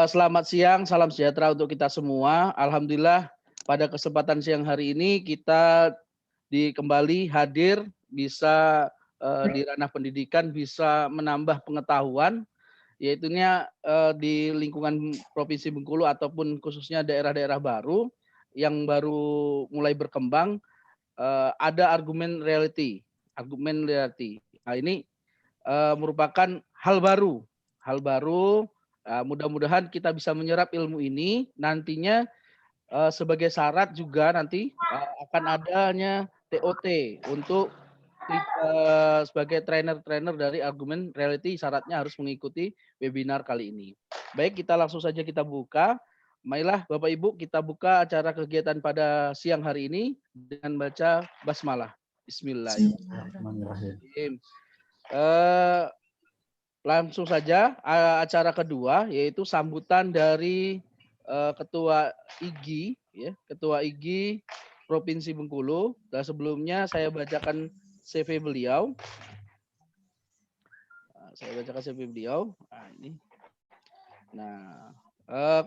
Selamat siang, salam sejahtera untuk kita semua. Alhamdulillah pada kesempatan siang hari ini kita kembali hadir bisa di ranah pendidikan, bisa menambah pengetahuan, yaitunya di lingkungan Provinsi Bengkulu ataupun khususnya daerah-daerah baru yang baru mulai berkembang, ada argumen reality. Nah, ini merupakan hal baru. Mudah-mudahan kita bisa menyerap ilmu ini nantinya sebagai syarat juga nanti akan adanya TOT untuk sebagai trainer-trainer dari argumen reality, syaratnya harus mengikuti webinar kali ini. Baik, kita langsung saja kita buka. Marilah Bapak Ibu kita buka acara kegiatan pada siang hari ini dengan baca basmalah. Bismillahirrahmanirrahim. Langsung saja acara kedua yaitu sambutan dari Ketua IGI, ya, Ketua IGI Provinsi Bengkulu. Dan sebelumnya saya bacakan CV beliau.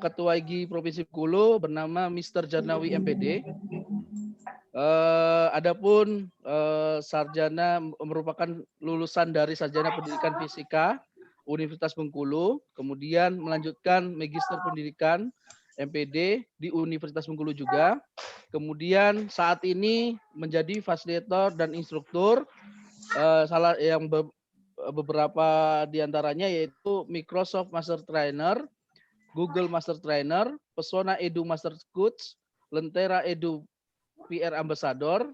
Ketua IGI Provinsi Bengkulu bernama Mr. Jarnawi MPD. Adapun sarjana merupakan lulusan dari sarjana pendidikan fisika Universitas Bengkulu, kemudian melanjutkan magister pendidikan MPD di Universitas Bengkulu juga. Kemudian saat ini menjadi fasilitator dan instruktur, salah yang beberapa diantaranya yaitu Microsoft Master Trainer, Google Master Trainer, Pesona Edu Master Coach, Lentera Edu PR Ambassador,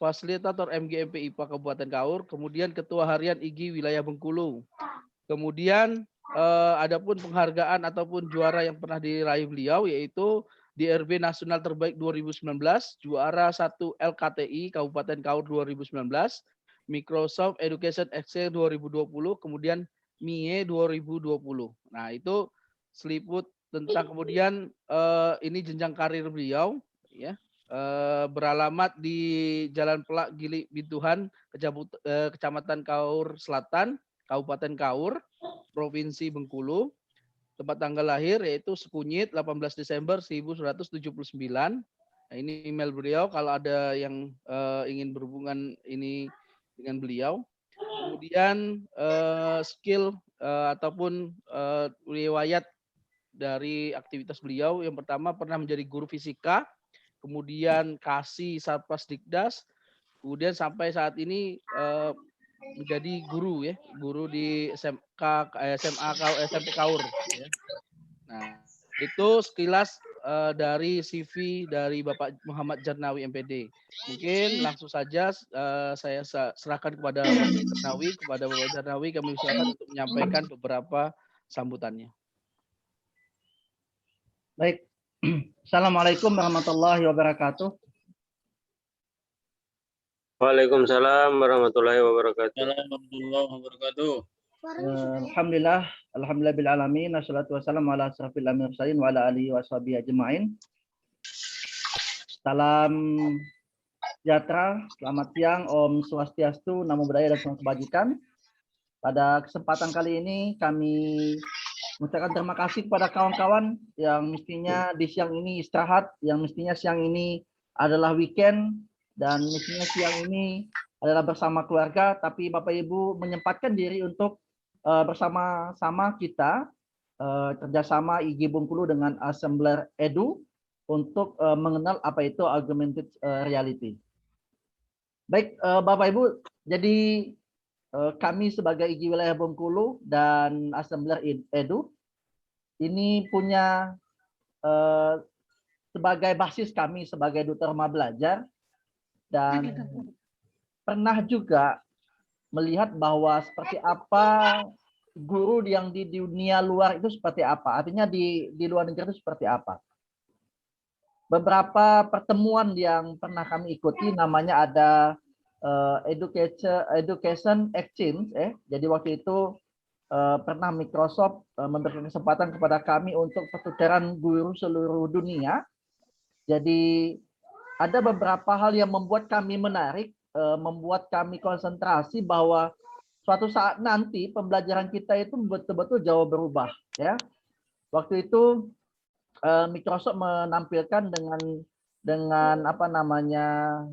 fasilitator MGMP IPA Kabupaten Kaur, kemudian Ketua Harian IGI Wilayah Bengkulu. Kemudian adapun penghargaan ataupun juara yang pernah diraih beliau yaitu DRB Nasional Terbaik 2019, juara 1 LKTI Kabupaten Kaur 2019, Microsoft Education Exchange 2020, kemudian MIE 2020. Nah, itu seliput tentang kemudian ini jenjang karir beliau, ya. Beralamat di Jalan Pelak Gili Bintuhan, Kecamatan Kaur Selatan, Kabupaten Kaur, Provinsi Bengkulu. Tempat tanggal lahir yaitu Sekunyit 18 Desember 1979. Nah, ini email beliau kalau ada yang ingin berhubungan ini dengan beliau. Kemudian skill ataupun riwayat dari aktivitas beliau, yang pertama pernah menjadi guru fisika, kemudian kasih Satpas Dikdas, kemudian sampai saat ini menjadi guru, ya, guru di SMP Kaur, ya. Nah, itu sekilas dari CV dari Bapak Muhammad Jarnawi MPD. Mungkin langsung saja saya serahkan kepada Bapak Jarnawi, kami silakan untuk menyampaikan beberapa sambutannya. Baik. Assalamualaikum warahmatullahi wabarakatuh. Waalaikumsalam warahmatullahi wabarakatuh. Alhamdulillah bil alamin, wassalatu wassalamu ala asrofil mursalin wa ala alihi washabihi ajmain. Salam sejahtera, selamat siang, Om Swastiastu, Namo Buddhaya dan Salam Kebajikan. Pada kesempatan kali ini kami mengucapkan terima kasih kepada kawan-kawan yang mestinya di siang ini istirahat, yang mestinya siang ini adalah weekend, dan mestinya siang ini adalah bersama keluarga, tapi Bapak Ibu menyempatkan diri untuk bersama-sama kita kerjasama IGI Bengkulu dengan Assembler Edu untuk mengenal apa itu augmented reality. Baik, Bapak Ibu, jadi kami sebagai IGI Wilayah Bengkulu dan Assembler Edu ini punya sebagai basis kami sebagai Duta Rumah Belajar, dan pernah juga melihat bahwa seperti apa guru yang di dunia luar itu seperti apa, artinya di luar negeri itu seperti apa. Beberapa pertemuan yang pernah kami ikuti namanya ada Education Exchange, jadi waktu itu pernah Microsoft memberikan kesempatan kepada kami untuk pertukaran guru seluruh dunia. Jadi ada beberapa hal yang membuat kami menarik, membuat kami konsentrasi bahwa suatu saat nanti pembelajaran kita itu betul-betul jauh berubah, ya. Waktu itu Microsoft menampilkan dengan apa namanya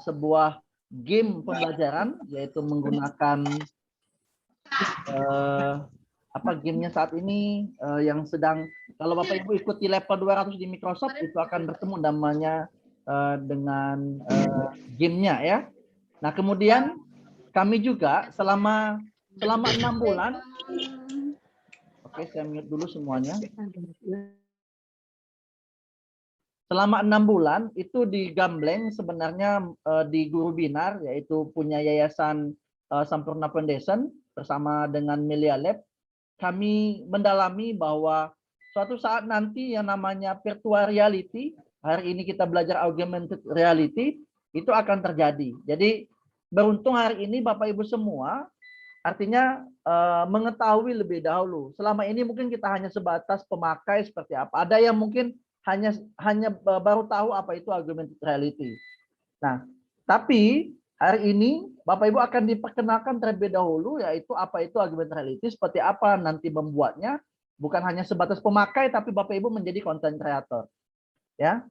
sebuah game pembelajaran, yaitu menggunakan apa gamenya saat ini yang sedang, kalau Bapak Ibu ikuti level 200 di Microsoft itu akan bertemu namanya dengan gamenya, ya. Nah, kemudian kami juga selama 6 bulan, oke, saya mute dulu semuanya. Selama 6 bulan itu di Gambleng sebenarnya di Guru Binar, yaitu punya Yayasan Sampurna Foundation bersama dengan Melia Lab, kami mendalami bahwa suatu saat nanti yang namanya virtual reality, hari ini kita belajar augmented reality, itu akan terjadi. Jadi beruntung hari ini Bapak Ibu semua artinya mengetahui lebih dahulu. Selama ini mungkin kita hanya sebatas pemakai seperti apa. Ada yang mungkin hanya baru tahu apa itu augmented reality. Nah, tapi hari ini Bapak Ibu akan diperkenalkan terlebih dahulu, yaitu apa itu augmented reality, seperti apa nanti membuatnya, bukan hanya sebatas pemakai, tapi Bapak Ibu menjadi content creator. Ya,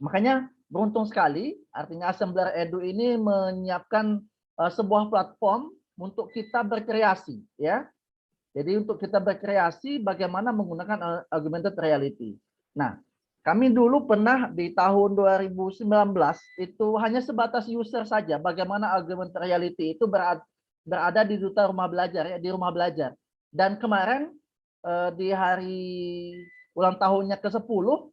makanya beruntung sekali, artinya Assembler Edu ini menyiapkan sebuah platform untuk kita berkreasi, ya. Jadi untuk kita berkreasi bagaimana menggunakan augmented reality. Nah, kami dulu pernah di tahun 2019 itu hanya sebatas user saja bagaimana augmented reality itu berada di duta rumah belajar, ya, di rumah belajar. Dan kemarin di hari ulang tahunnya ke-10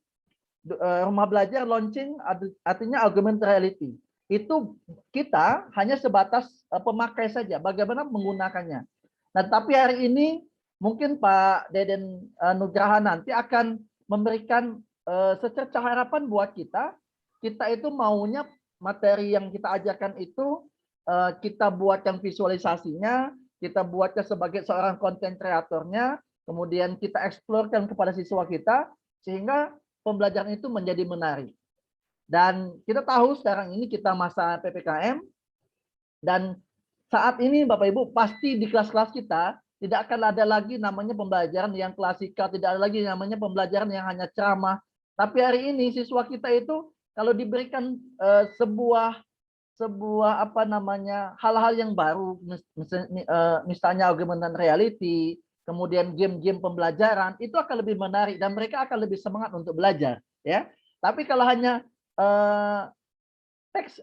rumah belajar launching, artinya augmented reality. Itu kita hanya sebatas pemakai saja bagaimana menggunakannya. Nah, tapi hari ini mungkin Pak Deden Nugraha nanti akan memberikan secercah harapan buat kita. Kita itu maunya materi yang kita ajarkan itu kita buatkan visualisasinya, kita buatnya sebagai seorang konten kreatornya, kemudian kita eksplorkan kepada siswa kita sehingga pembelajaran itu menjadi menarik. Dan kita tahu sekarang ini kita masa PPKM, dan saat ini Bapak Ibu pasti di kelas-kelas kita tidak akan ada lagi namanya pembelajaran yang klasikal, tidak ada lagi namanya pembelajaran yang hanya ceramah. Tapi hari ini siswa kita itu kalau diberikan sebuah apa namanya hal-hal yang baru, misalnya augmented reality, kemudian game-game pembelajaran, itu akan lebih menarik dan mereka akan lebih semangat untuk belajar, ya. Tapi kalau hanya teks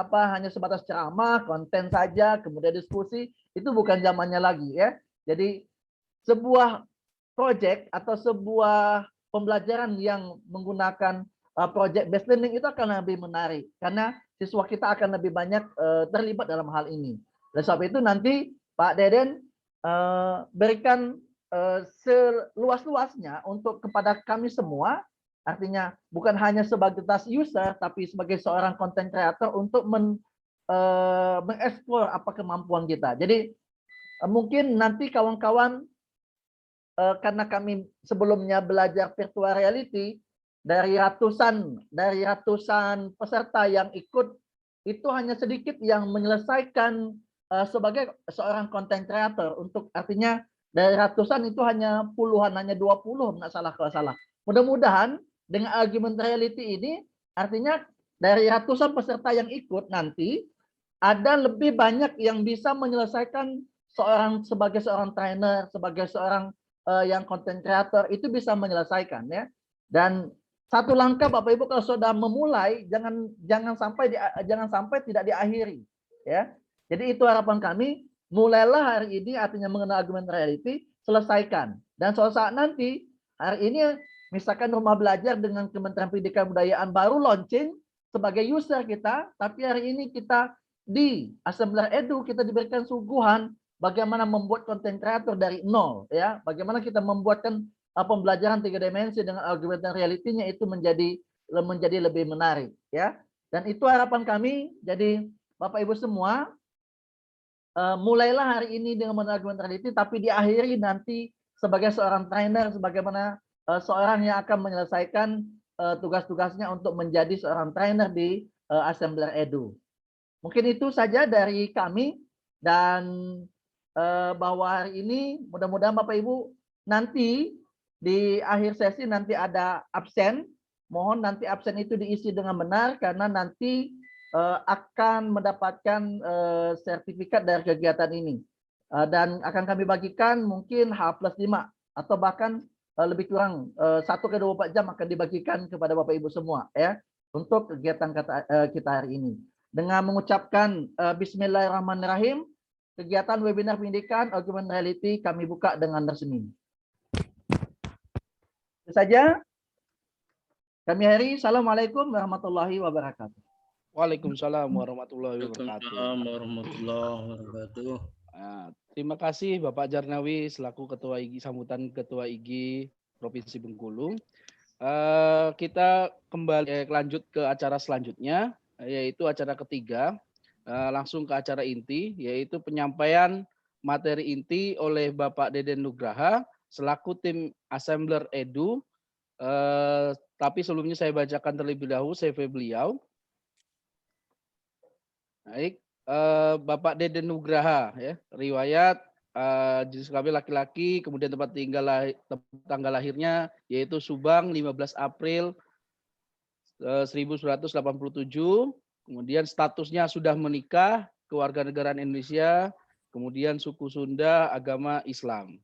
hanya sebatas ceramah, konten saja, kemudian diskusi, itu bukan zamannya lagi, ya. Jadi sebuah project atau sebuah pembelajaran yang menggunakan project based learning itu akan lebih menarik karena siswa kita akan lebih banyak terlibat dalam hal ini. Oleh sebab itu nanti Pak Deden berikan seluas-luasnya untuk kepada kami semua, artinya bukan hanya sebagai user tapi sebagai seorang content creator untuk mengeksplor apa kemampuan kita. Jadi mungkin nanti kawan-kawan, karena kami sebelumnya belajar virtual reality, dari ratusan peserta yang ikut itu hanya sedikit yang menyelesaikan sebagai seorang content creator. Untuk artinya dari ratusan itu hanya puluhan, hanya 20 nggak salah kalau salah. Mudah-mudahan dengan augmented reality ini artinya dari ratusan peserta yang ikut nanti ada lebih banyak yang bisa menyelesaikan sebagai seorang trainer, sebagai seorang yang content creator itu bisa menyelesaikan, ya. Dan satu langkah Bapak Ibu kalau sudah memulai jangan sampai tidak diakhiri, ya. Jadi itu harapan kami, mulailah hari ini artinya mengenal augmented reality, selesaikan. Dan suatu saat nanti hari ini misalkan rumah belajar dengan Kementerian Pendidikan Kebudayaan baru launching sebagai user kita, tapi hari ini kita di Assembler Edu kita diberikan suguhan bagaimana membuat konten kreator dari nol, ya. Bagaimana kita membuatkan pembelajaran 3 dimensi dengan augmented reality-nya itu menjadi lebih menarik, ya. Dan itu harapan kami. Jadi Bapak Ibu semua, mulailah hari ini dengan augmented reality, tapi diakhiri nanti sebagai seorang trainer, sebagaimana seorang yang akan menyelesaikan tugas-tugasnya untuk menjadi seorang trainer di Assembler Edu. Mungkin itu saja dari kami. dan bahwa hari ini mudah-mudahan Bapak Ibu nanti di akhir sesi nanti ada absen. Mohon nanti absen itu diisi dengan benar karena nanti akan mendapatkan sertifikat dari kegiatan ini. Dan akan kami bagikan mungkin H+5 atau bahkan lebih kurang 1 ke 24 jam akan dibagikan kepada Bapak Ibu semua ya untuk kegiatan kita hari ini. Dengan mengucapkan Bismillahirrahmanirrahim, kegiatan webinar pendidikan augmented reality kami buka dengan resmi. Itu saja. Kami akhiri. Assalamualaikum warahmatullahi wabarakatuh. Waalaikumsalam warahmatullahi wabarakatuh. Waalaikumsalam warahmatullahi wabarakatuh. Terima kasih Bapak Jarnawi selaku Ketua IG sambutan Ketua IG Provinsi Bengkulu. Kita kembali lanjut ke acara selanjutnya, yaitu acara ketiga. Langsung ke acara inti, yaitu penyampaian materi inti oleh Bapak Deden Nugraha selaku tim Assembler Edu. Tapi sebelumnya saya bacakan terlebih dahulu CV beliau. Baik, Bapak Deden Nugraha, ya, riwayat jenis kelamin laki-laki, kemudian tempat tanggal lahirnya yaitu Subang 15 April 1987. Kemudian statusnya sudah menikah, kewarganegaraan Indonesia, kemudian suku Sunda, agama Islam.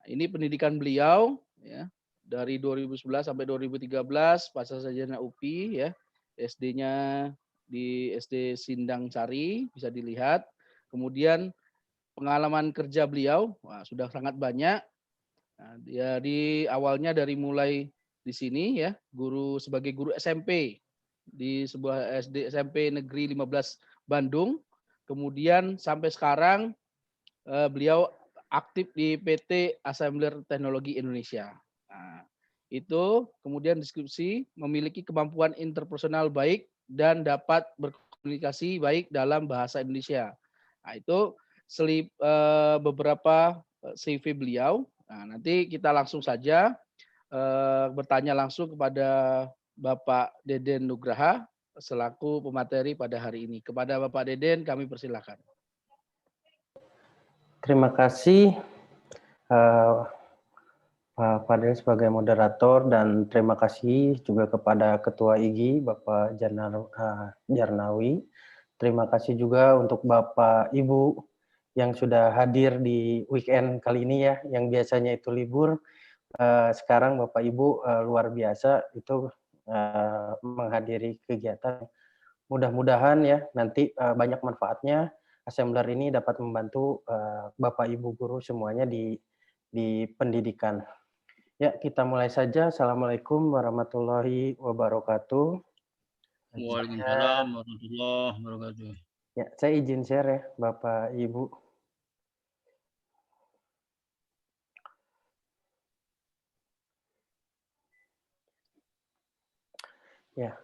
Ini pendidikan beliau ya, dari 2011 sampai 2013 pasca sarjana UPI ya. SD-nya di SD Sindang Sari bisa dilihat. Kemudian pengalaman kerja beliau sudah sangat banyak. Nah, di awalnya dari mulai di sini ya, sebagai guru SMP di sebuah SD SMP Negeri 15 Bandung. Kemudian sampai sekarang beliau aktif di PT Assembler Teknologi Indonesia. Nah, itu kemudian deskripsi memiliki kemampuan interpersonal baik dan dapat berkomunikasi baik dalam bahasa Indonesia. Nah, itu beberapa CV beliau. Nah, nanti kita langsung saja bertanya langsung kepada Bapak Deden Nugraha selaku pemateri pada hari ini. Kepada Bapak Deden kami persilakan. Terima kasih Pak Fadil sebagai moderator dan terima kasih juga kepada Ketua IG Bapak Jarnawi. Terima kasih juga untuk Bapak Ibu yang sudah hadir di weekend kali ini ya, yang biasanya itu libur. Sekarang Bapak Ibu luar biasa itu menghadiri kegiatan. Mudah-mudahan ya nanti banyak manfaatnya. Assembler ini dapat membantu Bapak Ibu guru semuanya di pendidikan. Ya, kita mulai saja. Assalamualaikum warahmatullahi wabarakatuh. Waalaikumsalam warahmatullahi wabarakatuh. Ya, saya izin share ya, Bapak Ibu. Ya.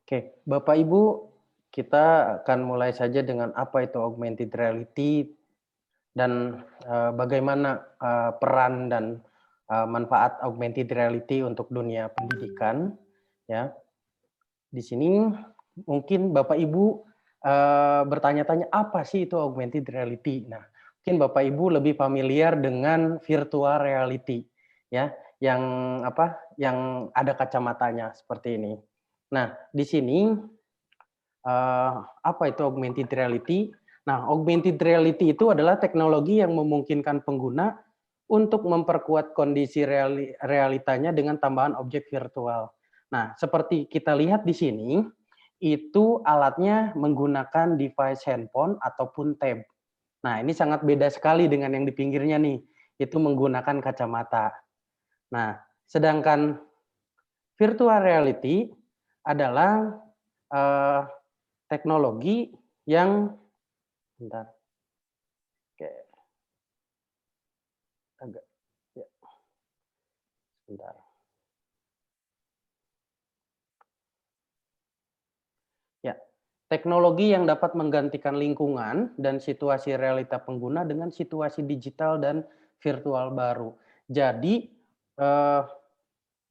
Oke, Bapak Ibu, kita akan mulai saja dengan apa itu augmented reality dan bagaimana peran dan manfaat augmented reality untuk dunia pendidikan. Ya, di sini mungkin Bapak Ibu bertanya-tanya apa sih itu augmented reality. Nah, mungkin Bapak Ibu lebih familiar dengan virtual reality, ya, yang ada kacamatanya seperti ini. Nah, di sini apa itu augmented reality? Nah, augmented reality itu adalah teknologi yang memungkinkan pengguna untuk memperkuat kondisi realitanya dengan tambahan objek virtual. Nah, seperti kita lihat di sini, itu alatnya menggunakan device handphone ataupun tab. Nah, ini sangat beda sekali dengan yang di pinggirnya nih, itu menggunakan kacamata. Nah, sedangkan virtual reality adalah teknologi yang bentar. Oke. Agak ya. Sebentar. Ya, teknologi yang dapat menggantikan lingkungan dan situasi realita pengguna dengan situasi digital dan virtual baru. Jadi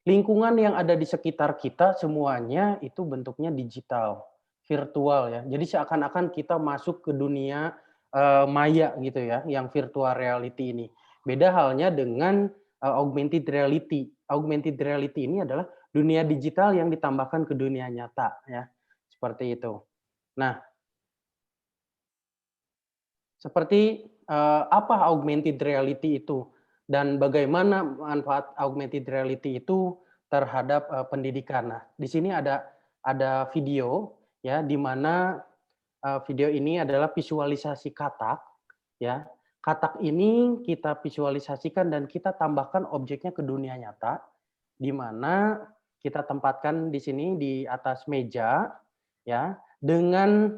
lingkungan yang ada di sekitar kita semuanya itu bentuknya digital, virtual ya. Jadi seakan-akan kita masuk ke dunia maya gitu ya, yang virtual reality ini. Beda halnya dengan augmented reality. Augmented reality ini adalah dunia digital yang ditambahkan ke dunia nyata ya. Seperti itu. Nah, seperti apa augmented reality itu dan bagaimana manfaat augmented reality itu terhadap pendidikan. Nah, di sini ada video ya, di mana video ini adalah visualisasi katak ya. Katak ini kita visualisasikan dan kita tambahkan objeknya ke dunia nyata, di mana kita tempatkan di sini di atas meja ya, dengan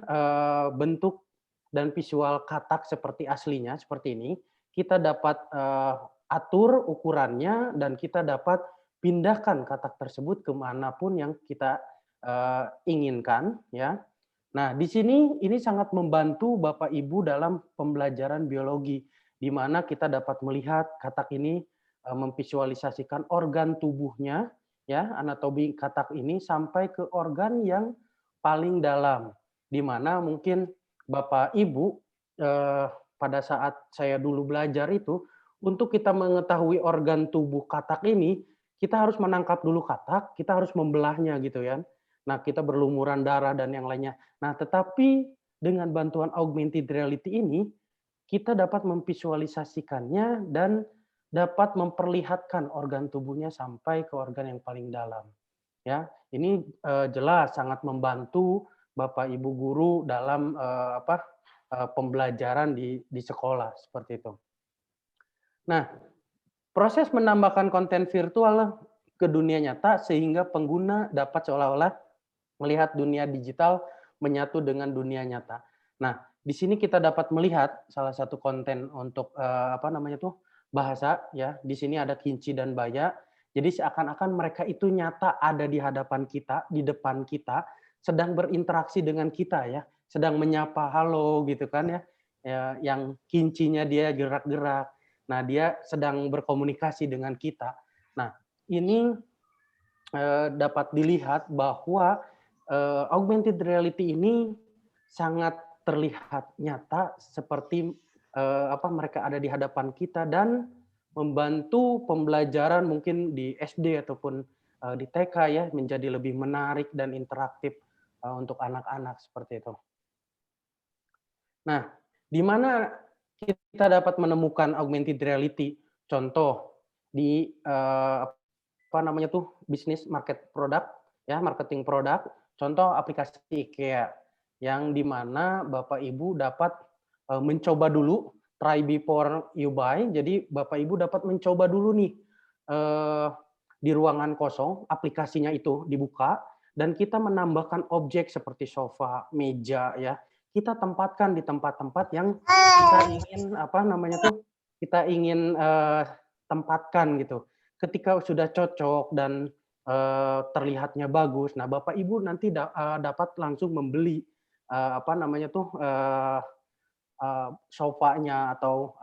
bentuk dan visual katak seperti aslinya seperti ini. Kita dapat atur ukurannya dan kita dapat pindahkan katak tersebut kemanapun yang kita inginkan ya. Nah, di sini ini sangat membantu Bapak Ibu dalam pembelajaran biologi, di mana kita dapat melihat katak ini memvisualisasikan organ tubuhnya, ya, anatomi katak ini sampai ke organ yang paling dalam, di mana mungkin Bapak Ibu pada saat saya dulu belajar itu, untuk kita mengetahui organ tubuh katak ini, kita harus menangkap dulu katak, kita harus membelahnya gitu ya. Nah, kita berlumuran darah dan yang lainnya. Nah, tetapi dengan bantuan augmented reality ini, kita dapat memvisualisasikannya dan dapat memperlihatkan organ tubuhnya sampai ke organ yang paling dalam. Ya, ini jelas sangat membantu Bapak Ibu guru dalam pembelajaran di sekolah seperti itu. Nah, proses menambahkan konten virtual ke dunia nyata sehingga pengguna dapat seolah-olah melihat dunia digital menyatu dengan dunia nyata. Nah, di sini kita dapat melihat salah satu konten untuk bahasa ya. Di sini ada Kinci dan Baya. Jadi seakan-akan mereka itu nyata ada di hadapan kita, di depan kita, sedang berinteraksi dengan kita ya, sedang menyapa halo gitu kan ya. Yang kincinya dia gerak-gerak. Nah, dia sedang berkomunikasi dengan kita. Nah, ini dapat dilihat bahwa augmented reality ini sangat terlihat nyata seperti mereka ada di hadapan kita dan membantu pembelajaran mungkin di SD ataupun di TK ya menjadi lebih menarik dan interaktif untuk anak-anak seperti itu. Nah, di mana kita dapat menemukan augmented reality? Contoh di bisnis market product ya, marketing produk. Contoh aplikasi IKEA yang di mana Bapak Ibu dapat mencoba dulu, try before you buy. Jadi Bapak Ibu dapat mencoba dulu nih di ruangan kosong, aplikasinya itu dibuka dan kita menambahkan objek seperti sofa, meja ya. Kita tempatkan di tempat-tempat yang kita ingin kita ingin tempatkan gitu. Ketika sudah cocok dan terlihatnya bagus, nah Bapak Ibu nanti dapat langsung membeli sofanya atau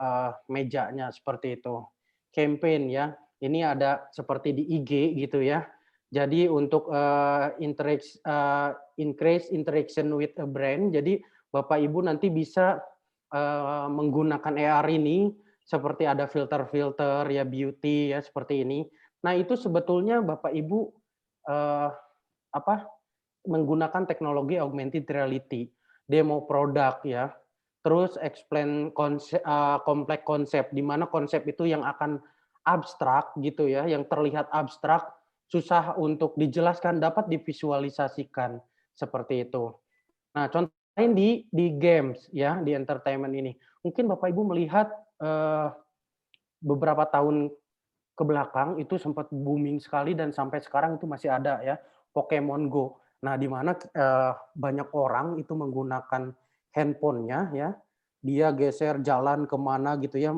mejanya seperti itu. Campaign ya, ini ada seperti di IG gitu ya. Jadi untuk increase interaction with a brand, jadi Bapak Ibu nanti bisa menggunakan AR ini seperti ada filter-filter ya beauty ya seperti ini. Nah, itu sebetulnya Bapak Ibu menggunakan teknologi augmented reality, demo produk ya. Terus explain kompleks konsep di mana konsep itu yang akan abstrak gitu ya, yang terlihat abstrak, susah untuk dijelaskan dapat divisualisasikan seperti itu. Nah, contoh lain di games ya, di entertainment ini. Mungkin Bapak Ibu melihat beberapa tahun ke belakang itu sempat booming sekali dan sampai sekarang itu masih ada ya, Pokemon Go. Nah, di mana banyak orang itu menggunakan handphonenya ya, dia geser jalan kemana gitu ya,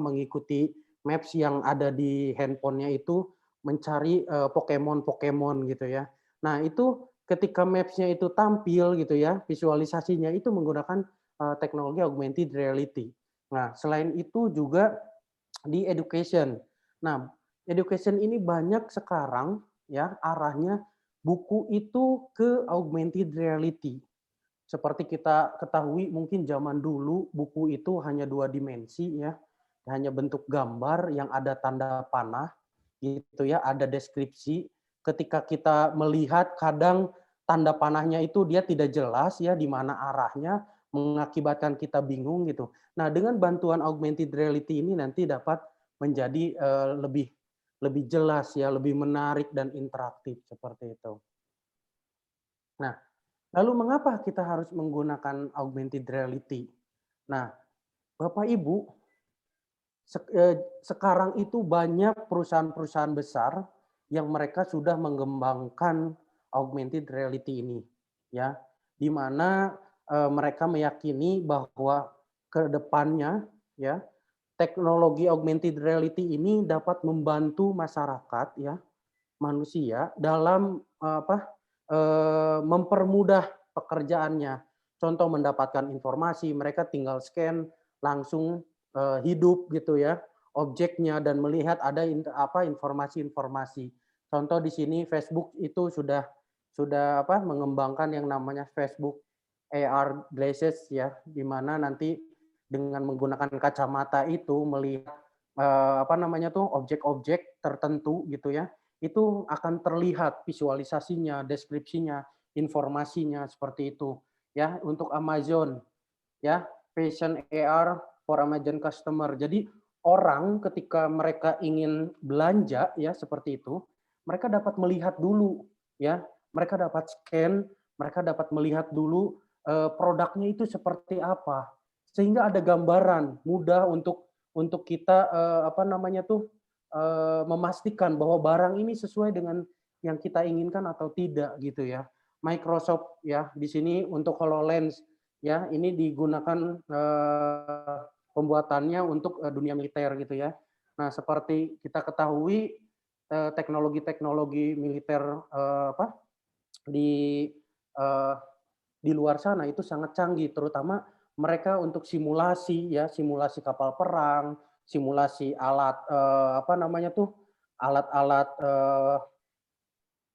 mengikuti maps yang ada di handphonenya itu mencari Pokemon gitu ya. Nah, itu ketika maps-nya itu tampil gitu ya, visualisasinya itu menggunakan teknologi augmented reality. Nah, selain itu juga di education. Nah, education ini banyak sekarang ya arahnya buku itu ke augmented reality. seperti kita ketahui mungkin zaman dulu buku itu hanya 2 dimensi ya, hanya bentuk gambar yang ada tanda panah gitu ya, ada deskripsi. Ketika kita melihat kadang tanda panahnya itu dia tidak jelas ya di mana arahnya, mengakibatkan kita bingung gitu. Nah, dengan bantuan augmented reality ini nanti dapat menjadi lebih jelas ya, lebih menarik dan interaktif seperti itu. Nah, lalu mengapa kita harus menggunakan augmented reality? Nah, Bapak Ibu, sekarang itu banyak perusahaan-perusahaan besar yang mereka sudah mengembangkan augmented reality ini, ya, di mana mereka meyakini bahwa ke depannya, ya, teknologi augmented reality ini dapat membantu masyarakat, ya, manusia dalam mempermudah pekerjaannya. Contoh mendapatkan informasi, mereka tinggal scan langsung hidup gitu ya objeknya dan melihat ada informasi-informasi. Contoh di sini Facebook itu sudah mengembangkan yang namanya Facebook AR glasses ya, di mana nanti dengan menggunakan kacamata itu melihat objek-objek tertentu gitu ya, itu akan terlihat visualisasinya, deskripsinya, informasinya seperti itu ya. Untuk Amazon ya, Vision AR for Amazon customer. Jadi orang ketika mereka ingin belanja ya seperti itu, mereka dapat melihat dulu ya, mereka dapat scan, mereka dapat melihat dulu produknya itu seperti apa, sehingga ada gambaran mudah untuk kita memastikan bahwa barang ini sesuai dengan yang kita inginkan atau tidak gitu ya. Microsoft ya di sini untuk HoloLens ya, ini digunakan pembuatannya untuk dunia militer gitu ya. Nah, seperti kita ketahui teknologi-teknologi militer di luar sana itu sangat canggih, terutama mereka untuk simulasi ya, simulasi kapal perang, simulasi alat alat-alat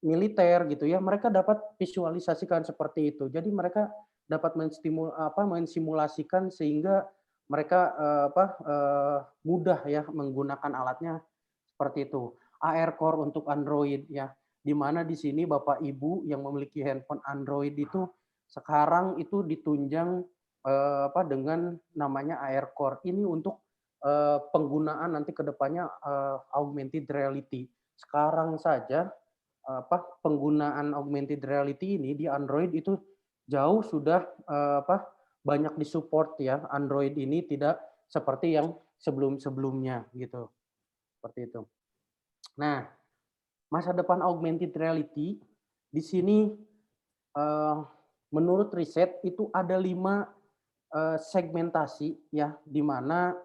militer gitu ya, mereka dapat visualisasikan seperti itu. Jadi mereka dapat mensimulasikan sehingga mereka mudah ya menggunakan alatnya seperti itu. AR Core untuk Android ya, di mana di sini Bapak Ibu yang memiliki handphone Android itu sekarang itu ditunjang dengan namanya AR Core ini untuk penggunaan nanti ke depannya augmented reality. Sekarang saja penggunaan augmented reality ini di Android itu jauh sudah banyak disupport ya. Android ini tidak seperti yang sebelum-sebelumnya gitu. Seperti itu. Nah, masa depan augmented reality di sini menurut riset itu ada 5 segmentasi ya, di mana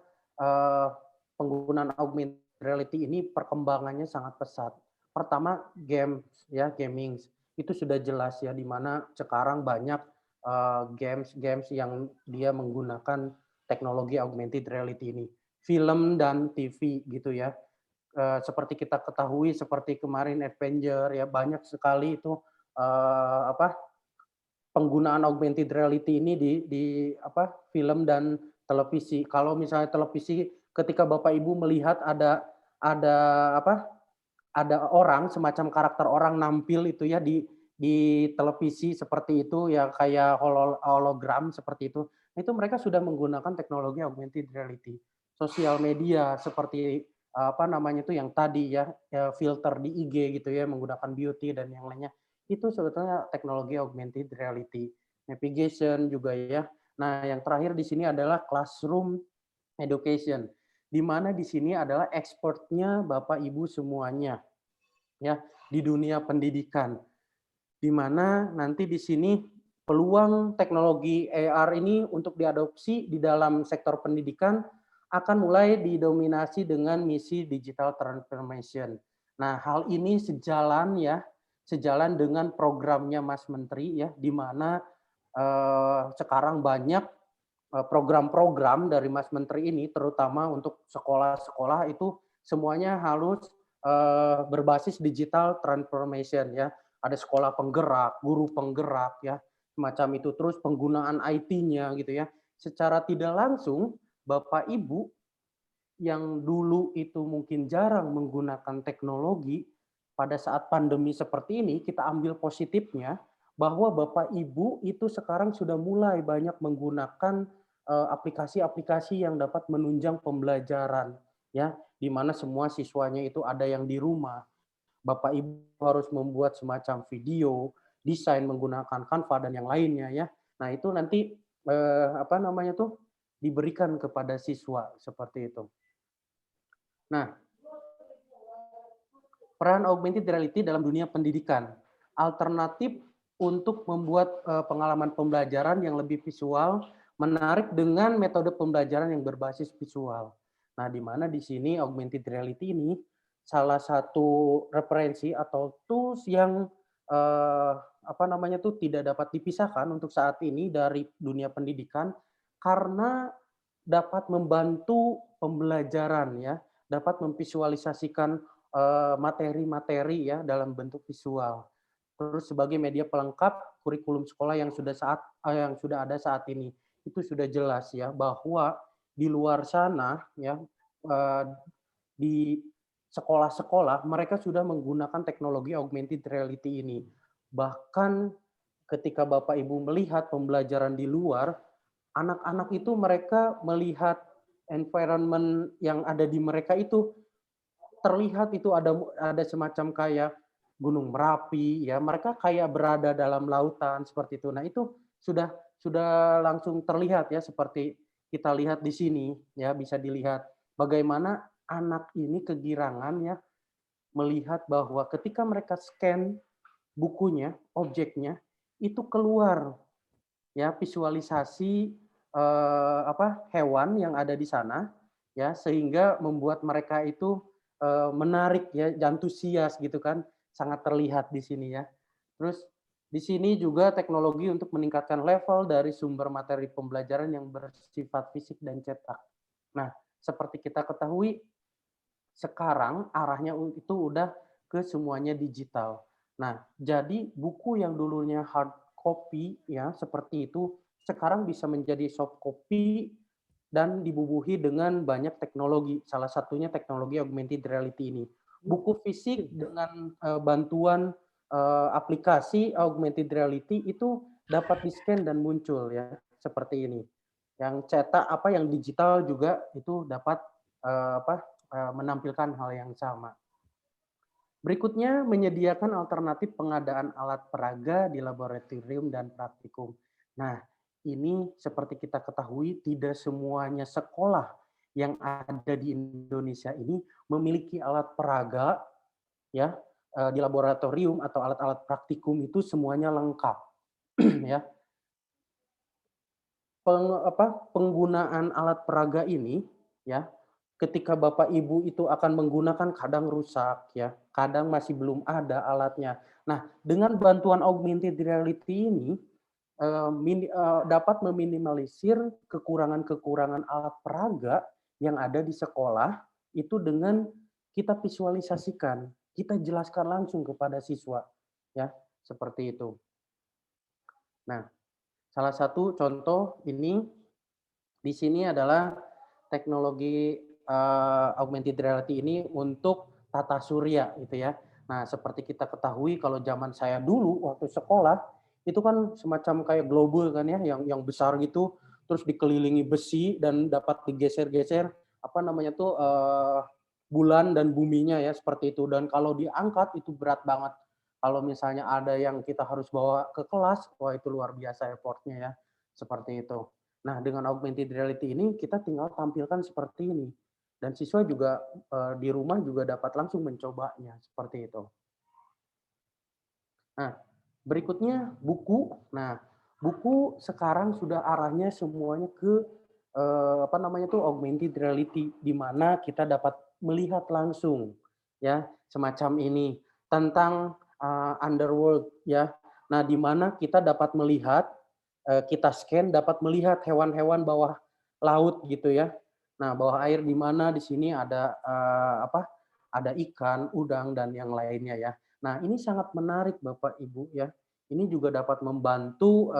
penggunaan augmented reality ini perkembangannya sangat pesat. Pertama, games ya, gaming itu sudah jelas ya, di mana sekarang banyak games yang dia menggunakan teknologi augmented reality ini. Film dan TV gitu ya. Seperti kita ketahui, seperti kemarin Avenger ya, banyak sekali itu penggunaan augmented reality ini di film dan televisi. Kalau misalnya televisi, ketika Bapak Ibu melihat ada orang semacam karakter orang nampil itu ya di televisi seperti itu ya, kayak hologram seperti itu mereka sudah menggunakan teknologi augmented reality. Sosial media seperti yang tadi ya, filter di IG gitu ya, menggunakan beauty dan yang lainnya, itu sebetulnya teknologi augmented reality. Navigation juga ya. Nah, yang terakhir di sini adalah classroom education, di mana di sini adalah expertnya Bapak Ibu semuanya ya di dunia pendidikan, di mana nanti di sini peluang teknologi AR ini untuk diadopsi di dalam sektor pendidikan akan mulai didominasi dengan misi digital transformation. Nah, hal ini sejalan dengan programnya Mas Menteri ya, di mana sekarang banyak program-program dari Mas Menteri ini, terutama untuk sekolah-sekolah itu semuanya harus berbasis digital transformation ya. Ada sekolah penggerak, guru penggerak ya, semacam itu. Terus penggunaan IT-nya gitu ya. Secara tidak langsung, Bapak Ibu yang dulu itu mungkin jarang menggunakan teknologi, pada saat pandemi seperti ini kita ambil positifnya bahwa Bapak Ibu itu sekarang sudah mulai banyak menggunakan aplikasi-aplikasi yang dapat menunjang pembelajaran ya, di mana semua siswanya itu ada yang di rumah. Bapak Ibu harus membuat semacam video, desain menggunakan Canva dan yang lainnya ya. Nah, itu nanti apa namanya tuh diberikan kepada siswa seperti itu. Nah, peran augmented reality dalam dunia pendidikan, alternatif untuk membuat pengalaman pembelajaran yang lebih visual, menarik dengan metode pembelajaran yang berbasis visual. Nah, di mana di sini augmented reality ini salah satu referensi atau tools yang apa namanya tuh tidak dapat dipisahkan untuk saat ini dari dunia pendidikan karena dapat membantu pembelajaran ya, dapat memvisualisasikan materi-materi ya dalam bentuk visual. Terus sebagai media pelengkap kurikulum sekolah yang sudah ada saat ini, itu sudah jelas ya bahwa di luar sana ya di sekolah-sekolah mereka sudah menggunakan teknologi augmented reality ini. Bahkan ketika Bapak Ibu melihat pembelajaran di luar, anak-anak itu mereka melihat environment yang ada di mereka itu terlihat itu ada semacam kayak Gunung Merapi ya, mereka kayak berada dalam lautan seperti itu. Nah, itu sudah langsung terlihat ya, seperti kita lihat di sini ya, bisa dilihat bagaimana anak ini kegirangan ya melihat bahwa ketika mereka scan bukunya, objeknya itu keluar ya visualisasi hewan yang ada di sana ya, sehingga membuat mereka itu menarik ya, antusias gitu kan, sangat terlihat di sini ya. Terus di sini juga teknologi untuk meningkatkan level dari sumber materi pembelajaran yang bersifat fisik dan cetak. Nah, seperti kita ketahui sekarang arahnya itu udah ke semuanya digital. Nah, jadi buku yang dulunya hard copy ya seperti itu sekarang bisa menjadi soft copy dan dibubuhi dengan banyak teknologi. Salah satunya teknologi augmented reality ini. Buku fisik dengan bantuan aplikasi augmented reality itu dapat di-scan dan muncul ya seperti ini. Yang cetak yang digital juga itu dapat menampilkan hal yang sama. Berikutnya, menyediakan alternatif pengadaan alat peraga di laboratorium dan praktikum. Nah, ini seperti kita ketahui tidak semuanya sekolah yang ada di Indonesia ini memiliki alat peraga ya di laboratorium atau alat-alat praktikum itu semuanya lengkap ya. Penggunaan alat peraga ini ya, ketika Bapak Ibu itu akan menggunakan kadang rusak ya, kadang masih belum ada alatnya. Nah, dengan bantuan augmented reality ini dapat meminimalisir kekurangan-kekurangan alat peraga yang ada di sekolah itu dengan kita visualisasikan, kita jelaskan langsung kepada siswa ya, seperti itu. Nah, salah satu contoh ini di sini adalah teknologi augmented reality ini untuk tata surya gitu ya. Nah, seperti kita ketahui kalau zaman saya dulu waktu sekolah itu kan semacam kayak global kan ya, yang besar gitu, terus dikelilingi besi dan dapat digeser-geser bulan dan buminya ya seperti itu. Dan kalau diangkat itu berat banget. Kalau misalnya ada yang kita harus bawa ke kelas, wah itu luar biasa effortnya ya, seperti itu. Nah, dengan augmented reality ini kita tinggal tampilkan seperti ini. Dan siswa juga di rumah juga dapat langsung mencobanya, seperti itu. Nah, berikutnya buku. Nah, buku sekarang sudah arahnya semuanya ke augmented reality, di mana kita dapat melihat langsung ya semacam ini tentang underworld ya. Nah, di mana kita dapat melihat kita scan dapat melihat hewan-hewan bawah laut gitu ya. Nah, bawah air di mana di sini ada ada ikan, udang dan yang lainnya ya. Nah, ini sangat menarik Bapak Ibu ya. Ini juga dapat membantu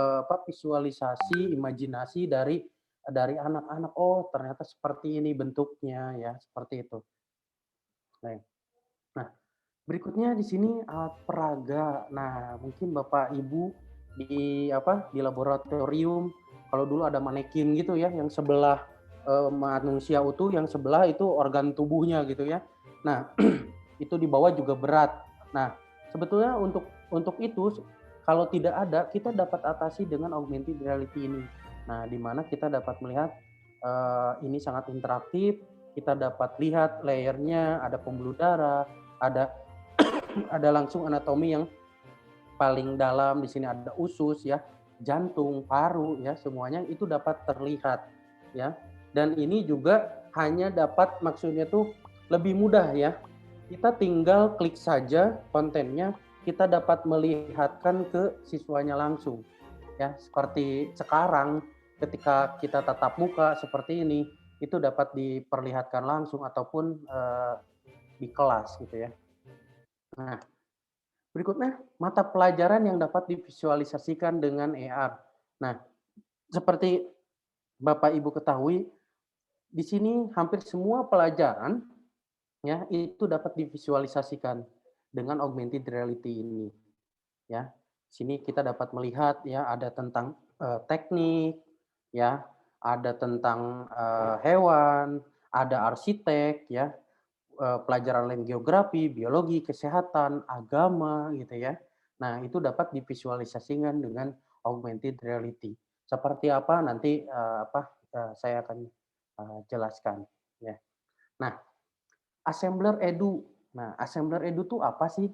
visualisasi, imajinasi dari anak-anak. Oh, ternyata seperti ini bentuknya ya, seperti itu. Nah, berikutnya di sini alat peraga. Nah, mungkin Bapak Ibu di laboratorium, kalau dulu ada manekin gitu ya, yang sebelah manusia utuh, yang sebelah itu organ tubuhnya gitu ya. Nah, itu di bawah juga berat. Nah, sebetulnya untuk itu kalau tidak ada, kita dapat atasi dengan augmented reality ini. Nah, di mana kita dapat melihat ini sangat interaktif, kita dapat lihat layernya, ada pembuluh darah, ada langsung anatomi yang paling dalam. Di sini ada usus ya, jantung, paru ya, semuanya itu dapat terlihat ya. Dan ini juga hanya dapat, maksudnya tuh lebih mudah ya. Kita tinggal klik saja kontennya, kita dapat melihatkan ke siswanya langsung ya. Seperti sekarang ketika kita tatap muka seperti ini, itu dapat diperlihatkan langsung ataupun di kelas gitu ya. Nah, berikutnya mata pelajaran yang dapat divisualisasikan dengan AR. Nah, seperti Bapak Ibu ketahui, di sini hampir semua pelajaran ya itu dapat divisualisasikan dengan augmented reality ini. Ya, sini kita dapat melihat ya ada tentang teknik, ya, ada tentang hewan, ada arsitek, ya, pelajaran lain geografi, biologi, kesehatan, agama, gitu ya. Nah, itu dapat divisualisasikan dengan augmented reality. Seperti apa nanti saya akan jelaskan. Ya. Nah, Assembler Edu. Nah, Assembler Edu itu apa sih?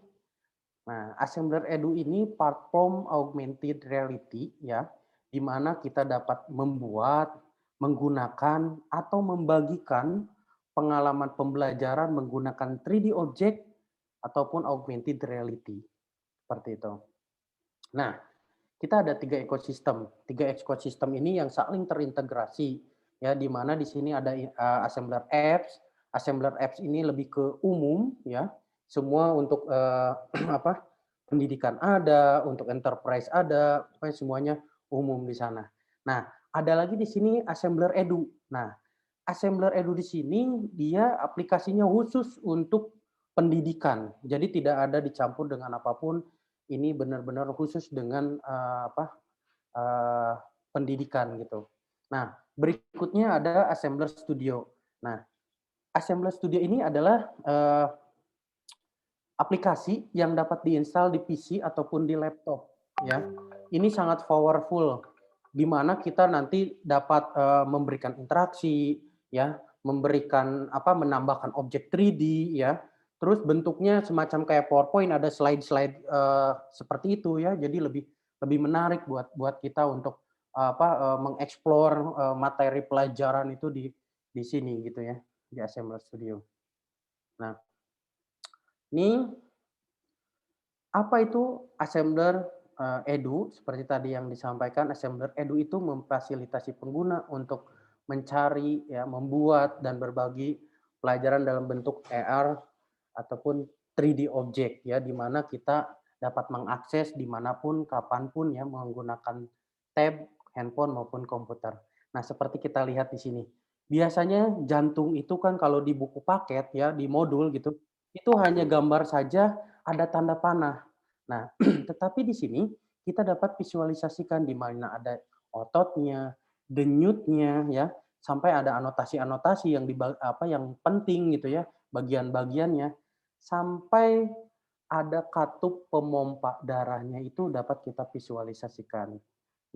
Nah, Assembler Edu ini platform augmented reality ya, di mana kita dapat membuat, menggunakan atau membagikan pengalaman pembelajaran menggunakan 3D object ataupun augmented reality. Seperti itu. Nah, kita ada 3 ekosistem. 3 ekosistem ini yang saling terintegrasi ya, di mana di sini ada Assembler Apps. Assembler Apps ini lebih ke umum ya. Semua untuk pendidikan ada, untuk enterprise ada, pokoknya semuanya umum di sana. Nah, ada lagi di sini Assembler Edu. Nah, Assembler Edu di sini dia aplikasinya khusus untuk pendidikan. Jadi tidak ada dicampur dengan apapun. Ini benar-benar khusus dengan pendidikan gitu. Nah, berikutnya ada Assembler Studio. Nah, Assembler Studio ini adalah aplikasi yang dapat diinstal di PC ataupun di laptop ya. Ini sangat powerful di mana kita nanti dapat memberikan interaksi ya, memberikan menambahkan objek 3D ya. Terus bentuknya semacam kayak PowerPoint, ada slide-slide seperti itu ya. Jadi lebih menarik buat kita untuk mengeksplor materi pelajaran itu di sini gitu ya, di Assembler Studio. Nah, ini apa itu Assembler Edu? Seperti tadi yang disampaikan, Assembler Edu itu memfasilitasi pengguna untuk mencari, ya, membuat dan berbagi pelajaran dalam bentuk AR ataupun 3D object, ya, di mana kita dapat mengakses dimanapun, kapanpun, ya, menggunakan tab, handphone maupun komputer. Nah, seperti kita lihat di sini, biasanya jantung itu kan kalau di buku paket, ya, di modul gitu, itu hanya gambar saja, ada tanda panah. Nah, tetapi di sini kita dapat visualisasikan di mana ada ototnya, denyutnya ya, sampai ada anotasi-anotasi yang yang penting gitu ya, bagian-bagiannya, sampai ada katup pemompa darahnya itu dapat kita visualisasikan.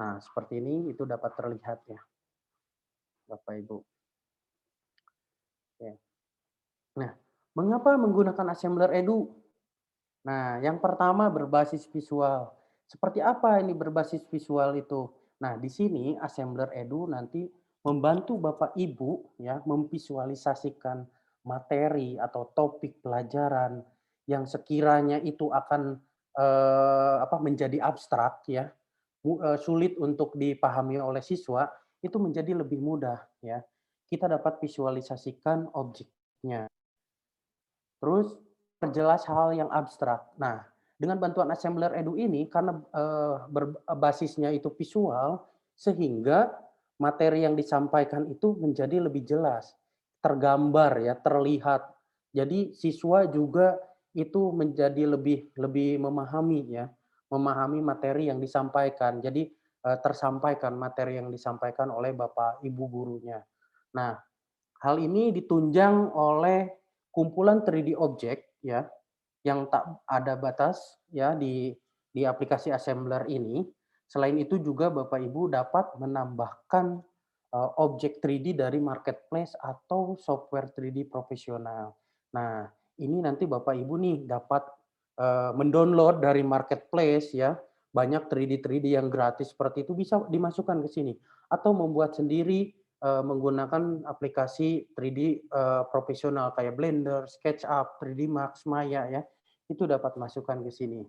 Nah, seperti ini itu dapat terlihat ya, Bapak Ibu. Ya. Nah, mengapa menggunakan Assembler Edu? Nah, yang pertama berbasis visual. Seperti apa ini berbasis visual itu? Nah, di sini Assembler Edu nanti membantu Bapak Ibu ya memvisualisasikan materi atau topik pelajaran yang sekiranya itu akan menjadi abstrak ya, sulit untuk dipahami oleh siswa, itu menjadi lebih mudah ya. Kita dapat visualisasikan objeknya. Terus perjelas hal yang abstrak. Nah, dengan bantuan Assembler Edu ini karena basisnya itu visual, sehingga materi yang disampaikan itu menjadi lebih jelas, tergambar ya, terlihat. Jadi siswa juga itu menjadi lebih memahami ya, memahami materi yang disampaikan. Jadi tersampaikan materi yang disampaikan oleh Bapak Ibu gurunya. Nah, hal ini ditunjang oleh kumpulan 3D object ya, yang tak ada batas ya di aplikasi Assembler ini. Selain itu juga Bapak Ibu dapat menambahkan objek 3D dari marketplace atau software 3D profesional. Nah, ini nanti Bapak Ibu nih dapat mendownload dari marketplace ya, banyak 3D yang gratis seperti itu bisa dimasukkan ke sini atau membuat sendiri menggunakan aplikasi 3D profesional kayak Blender, SketchUp, 3D Max, Maya ya. Itu dapat masukkan ke sini.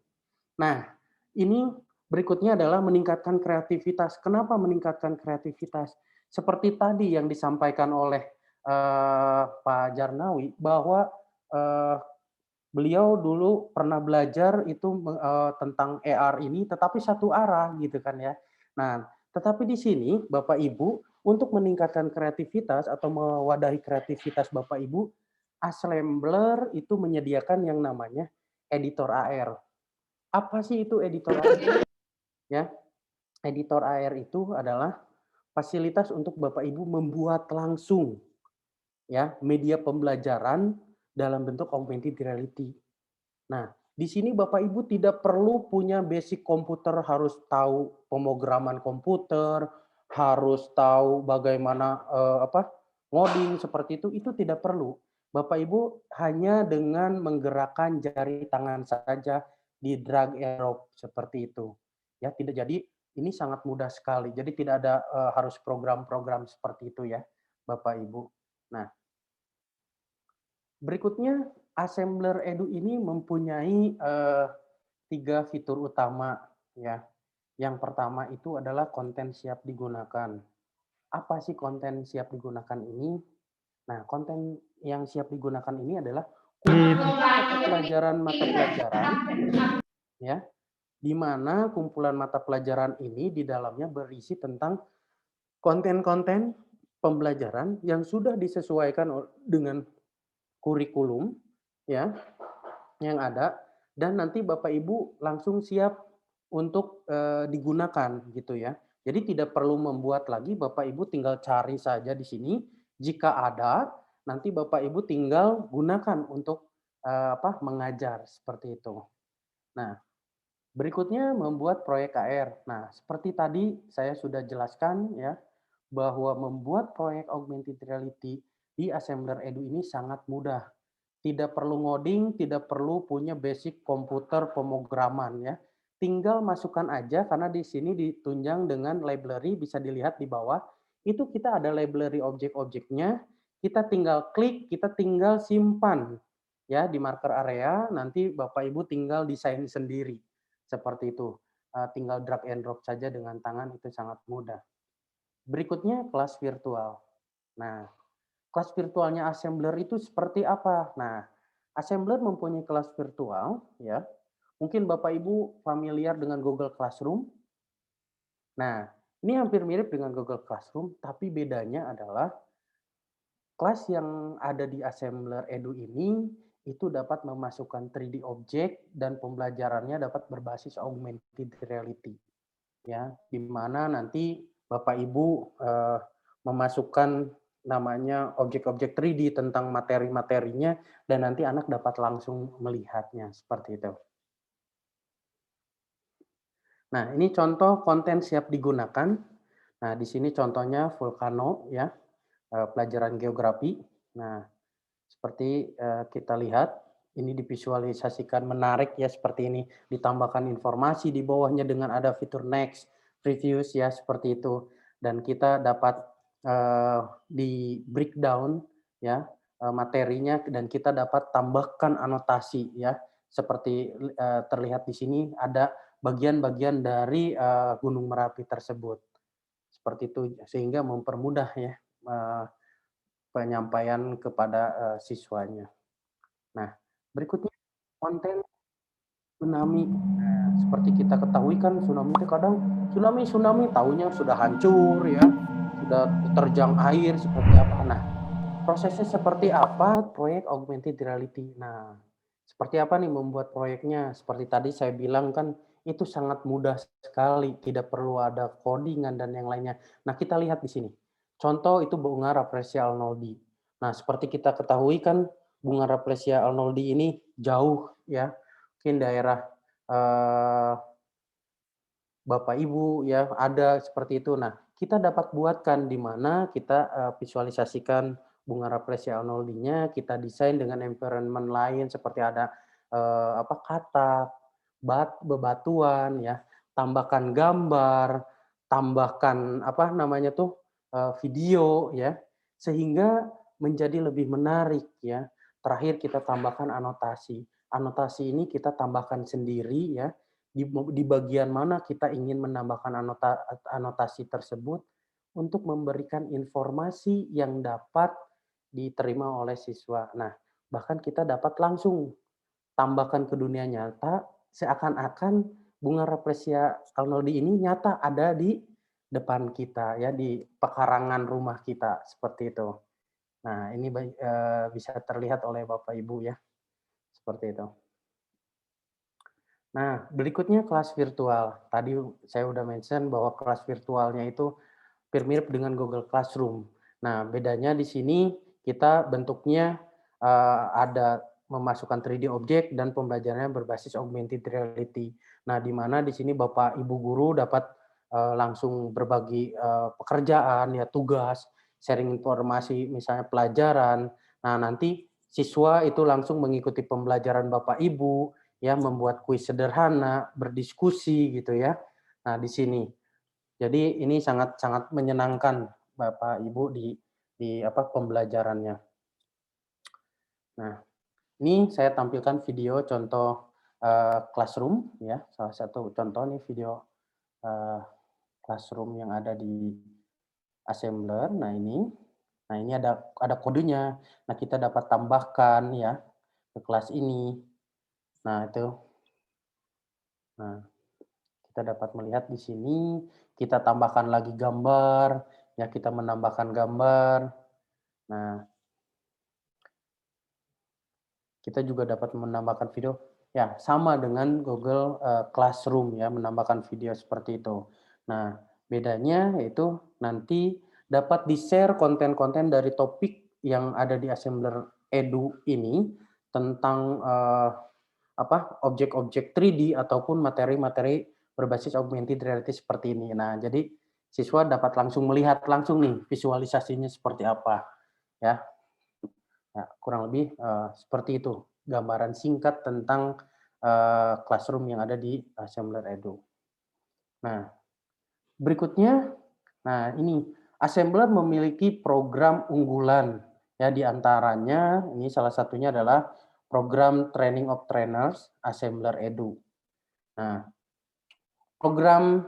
Nah, ini berikutnya adalah meningkatkan kreativitas. Kenapa meningkatkan kreativitas? Seperti tadi yang disampaikan oleh Pak Jarnawi bahwa beliau dulu pernah belajar itu tentang AR ini, tetapi satu arah gitu kan ya. Nah, tetapi di sini Bapak Ibu untuk meningkatkan kreativitas atau mewadahi kreativitas Bapak Ibu, Assembler itu menyediakan yang namanya editor AR. Apa sih itu editor AR? Ya, editor AR itu adalah fasilitas untuk Bapak Ibu membuat langsung ya media pembelajaran dalam bentuk augmented reality. Nah, di sini Bapak Ibu tidak perlu punya basic komputer, harus tahu pemrograman komputer, harus tahu bagaimana ngoding seperti itu tidak perlu. Bapak Ibu hanya dengan menggerakkan jari tangan saja di drag and drop seperti itu. Ya, tidak jadi ini sangat mudah sekali. Jadi tidak ada harus program-program seperti itu ya, Bapak Ibu. Nah, berikutnya Assembler Edu ini mempunyai 3 fitur utama ya. Yang pertama itu adalah konten siap digunakan. Apa sih konten siap digunakan ini? Nah, konten yang siap digunakan ini adalah kumpulan mata pelajaran ya, di mana kumpulan mata pelajaran ini di dalamnya berisi tentang konten-konten pembelajaran yang sudah disesuaikan dengan kurikulum ya yang ada, dan nanti Bapak Ibu langsung siap untuk digunakan gitu ya. Jadi tidak perlu membuat lagi, Bapak Ibu tinggal cari saja di sini. Jika ada, nanti Bapak Ibu tinggal gunakan untuk mengajar seperti itu. Nah, berikutnya membuat proyek KR. Nah, seperti tadi saya sudah jelaskan ya bahwa membuat proyek augmented reality di Assembler Edu ini sangat mudah. Tidak perlu ngoding, tidak perlu punya basic komputer pemrograman ya. Tinggal masukkan aja karena di sini ditunjang dengan library, bisa dilihat di bawah. Itu kita ada library objek-objeknya, kita tinggal klik, kita tinggal simpan ya di marker area, nanti Bapak Ibu tinggal desain sendiri. Seperti itu. Tinggal drag and drop saja dengan tangan, itu sangat mudah. Berikutnya kelas virtual. Nah, kelas virtualnya Assembler itu seperti apa? Nah, Assembler mempunyai kelas virtual, ya. Mungkin Bapak Ibu familiar dengan Google Classroom. Nah, ini hampir mirip dengan Google Classroom, tapi bedanya adalah kelas yang ada di Assembler Edu ini itu dapat memasukkan 3D object dan pembelajarannya dapat berbasis augmented reality. Ya, di mana nanti Bapak Ibu memasukkan namanya objek-objek 3D tentang materi-materinya dan nanti anak dapat langsung melihatnya seperti itu. Nah, ini contoh konten siap digunakan. Nah, di sini contohnya Volcano ya, pelajaran geografi. Nah, seperti kita lihat ini divisualisasikan menarik ya seperti ini, ditambahkan informasi di bawahnya dengan ada fitur next, previews ya seperti itu, dan kita dapat di breakdown ya materinya dan kita dapat tambahkan anotasi ya seperti terlihat di sini ada bagian-bagian dari Gunung Merapi tersebut seperti itu sehingga mempermudah ya penyampaian kepada siswanya. Nah, berikutnya konten tsunami. Nah, seperti kita ketahui kan tsunami itu kadang tsunami taunya sudah hancur ya, sudah terjang air seperti apa. Nah, prosesnya seperti apa proyek augmented reality? Nah, seperti apa nih membuat proyeknya? Seperti tadi saya bilang kan itu sangat mudah sekali, tidak perlu ada codingan dan yang lainnya. Nah, kita lihat di sini. Contoh itu bunga Rafflesia arnoldii. Nah, seperti kita ketahui kan bunga Rafflesia arnoldii ini jauh ya, mungkin daerah Bapak Ibu ya ada seperti itu. Nah, kita dapat buatkan di mana kita visualisasikan bunga Rafflesia arnoldii-nya, kita desain dengan environment lain seperti ada katak, bebatuan ya, tambahkan gambar, tambahkan video ya, sehingga menjadi lebih menarik ya. Terakhir kita tambahkan anotasi. Anotasi ini kita tambahkan sendiri ya, di bagian mana kita ingin menambahkan anotasi tersebut untuk memberikan informasi yang dapat diterima oleh siswa. Nah, bahkan kita dapat langsung tambahkan ke dunia nyata, seakan-akan bunga Rafflesia arnoldii ini nyata ada di depan kita ya, di pekarangan rumah kita seperti itu. Nah, ini bisa terlihat oleh Bapak Ibu ya, seperti itu. Nah, berikutnya kelas virtual. Tadi saya udah mention bahwa kelas virtualnya itu mirip dengan Google Classroom. Nah, bedanya di sini kita bentuknya ada memasukkan 3D objek dan pembelajarannya berbasis augmented reality. Nah, di mana di sini Bapak Ibu guru dapat langsung berbagi pekerjaan, ya tugas, sharing informasi, misalnya pelajaran. Nah, nanti siswa itu langsung mengikuti pembelajaran Bapak Ibu, ya membuat kuis sederhana, berdiskusi gitu ya. Nah, di sini. Jadi ini sangat menyenangkan Bapak Ibu di pembelajarannya. Nah, ini saya tampilkan video contoh classroom ya, salah satu contoh nih video classroom yang ada di Assembler. Nah, ini ada kodenya. Nah, kita dapat tambahkan ya ke kelas ini. Nah, itu. Nah, kita dapat melihat di sini, kita tambahkan lagi gambar, ya kita menambahkan gambar. Nah, kita juga dapat menambahkan video, ya sama dengan Google Classroom ya, menambahkan video seperti itu. Nah, bedanya yaitu nanti dapat di-share konten-konten dari topik yang ada di Assembler Edu ini tentang objek-objek 3D ataupun materi-materi berbasis augmented reality seperti ini. Nah, jadi siswa dapat langsung melihat langsung nih visualisasinya seperti apa ya. Nah, kurang lebih seperti itu gambaran singkat tentang classroom yang ada di Assembler Edu. Nah, berikutnya, nah ini Assembler memiliki program unggulan ya, di antaranya ini salah satunya adalah program Training of Trainers Assembler Edu. Nah, program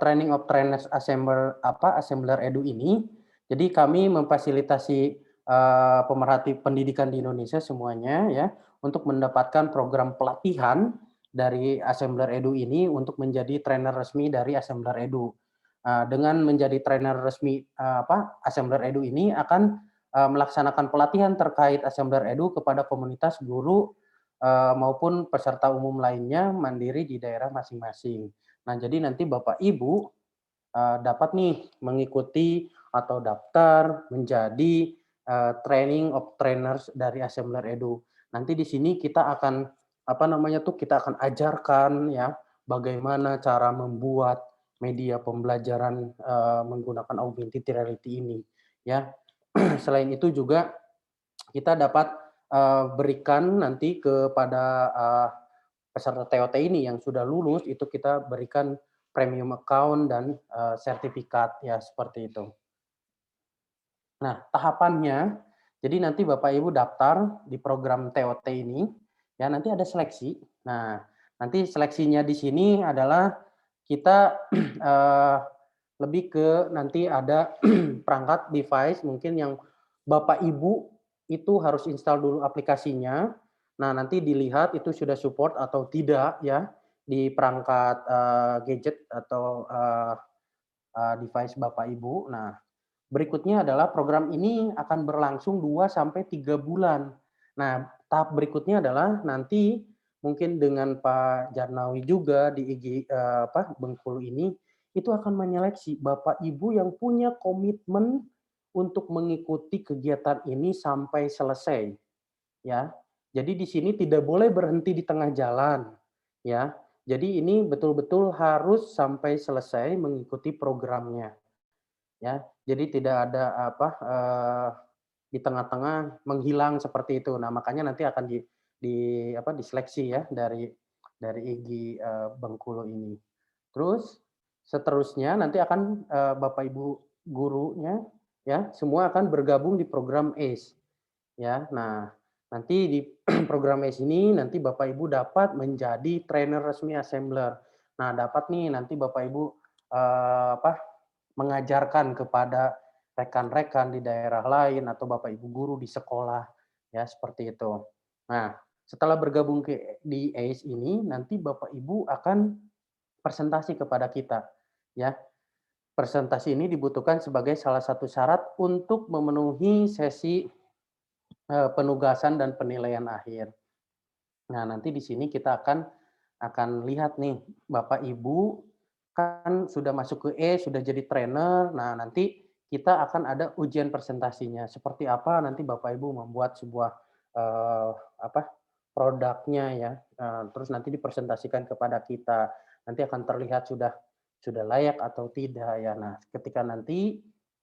Training of Trainers Assembler Edu ini, jadi kami memfasilitasi pemerhati pendidikan di Indonesia semuanya ya untuk mendapatkan program pelatihan dari Assembler Edu ini untuk menjadi trainer resmi dari Assembler Edu. Dengan menjadi trainer resmi Assembler Edu ini akan melaksanakan pelatihan terkait Assembler Edu kepada komunitas guru maupun peserta umum lainnya mandiri di daerah masing-masing. Nah, jadi nanti Bapak Ibu dapat nih mengikuti atau daftar menjadi training of trainers dari Assembler Edu. Nanti di sini kita akan kita akan ajarkan ya bagaimana cara membuat media pembelajaran menggunakan augmented reality ini ya. Selain itu juga kita dapat berikan nanti kepada peserta TOT ini yang sudah lulus, itu kita berikan premium account dan sertifikat ya seperti itu. Nah, tahapannya, jadi nanti Bapak Ibu daftar di program TOT ini, ya nanti ada seleksi. Nah, nanti seleksinya di sini adalah kita lebih ke nanti ada perangkat device mungkin yang Bapak Ibu itu harus install dulu aplikasinya. Nah, nanti dilihat itu sudah support atau tidak ya di perangkat gadget atau device Bapak Ibu. Nah, berikutnya adalah program ini akan berlangsung 2 sampai 3 bulan. Nah, tahap berikutnya adalah nanti mungkin dengan Pak Jarnawi juga di IG Bengkulu ini itu akan menyeleksi Bapak Ibu yang punya komitmen untuk mengikuti kegiatan ini sampai selesai ya. Jadi di sini tidak boleh berhenti di tengah jalan ya. Jadi ini betul-betul harus sampai selesai mengikuti programnya ya. Jadi tidak ada di tengah-tengah menghilang seperti itu. Nah, makanya nanti akan diseleksi ya dari IG Bengkulu ini. Terus seterusnya nanti akan Bapak Ibu gurunya ya semua akan bergabung di program ACE ya. Nah, nanti di program ACE ini nanti Bapak Ibu dapat menjadi trainer resmi assembler. Nah, dapat nih nanti Bapak Ibu mengajarkan kepada rekan-rekan di daerah lain atau Bapak Ibu guru di sekolah ya seperti itu. Nah, setelah bergabung di ACE ini nanti Bapak Ibu akan presentasi kepada kita ya. Presentasi ini dibutuhkan sebagai salah satu syarat untuk memenuhi sesi penugasan dan penilaian akhir. Nah, nanti di sini kita akan lihat nih Bapak Ibu kan sudah masuk ke sudah jadi trainer. Nah, nanti kita akan ada ujian presentasinya. Seperti apa nanti Bapak Ibu membuat sebuah produknya ya. Terus nanti dipresentasikan kepada kita. Nanti akan terlihat sudah layak atau tidak ya. Nah, ketika nanti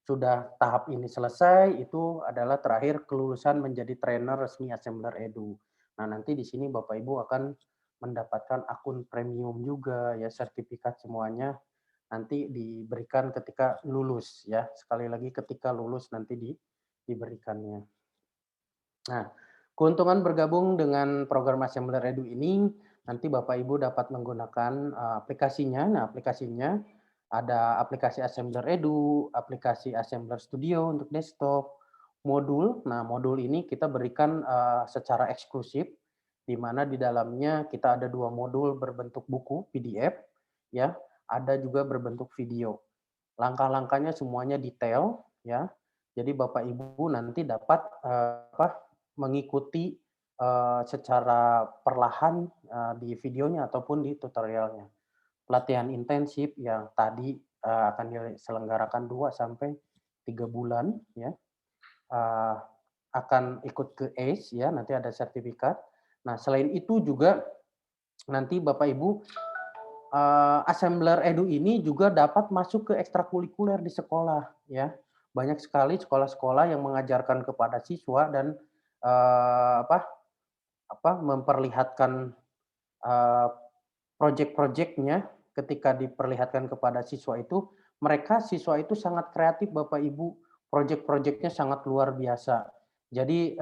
sudah tahap ini selesai, itu adalah terakhir kelulusan menjadi trainer resmi Assembler Edu. Nah, nanti di sini Bapak Ibu akan mendapatkan akun premium juga ya, sertifikat semuanya nanti diberikan ketika lulus ya. Sekali lagi ketika lulus nanti diberikannya. Nah, keuntungan bergabung dengan program Assembler Edu ini nanti Bapak Ibu dapat menggunakan aplikasinya. Nah, aplikasinya ada aplikasi Assembler Edu, aplikasi Assembler Studio untuk desktop, modul. Nah, modul ini kita berikan secara eksklusif, di mana di dalamnya kita ada 2 modul berbentuk buku PDF, ya, ada juga berbentuk video. Langkah-langkahnya semuanya detail, ya. Jadi Bapak Ibu nanti dapat mengikuti secara perlahan di videonya ataupun di tutorialnya. Pelatihan intensif yang tadi akan diselenggarakan 2 sampai 3 bulan ya. Akan ikut ke ACE ya, nanti ada sertifikat. Nah, selain itu juga nanti Bapak Ibu Assembler Edu ini juga dapat masuk ke ekstrakurikuler di sekolah ya. Banyak sekali sekolah-sekolah yang mengajarkan kepada siswa dan memperlihatkan proyek-proyeknya. Ketika diperlihatkan kepada siswa itu siswa itu sangat kreatif Bapak Ibu, proyek-proyeknya sangat luar biasa. Jadi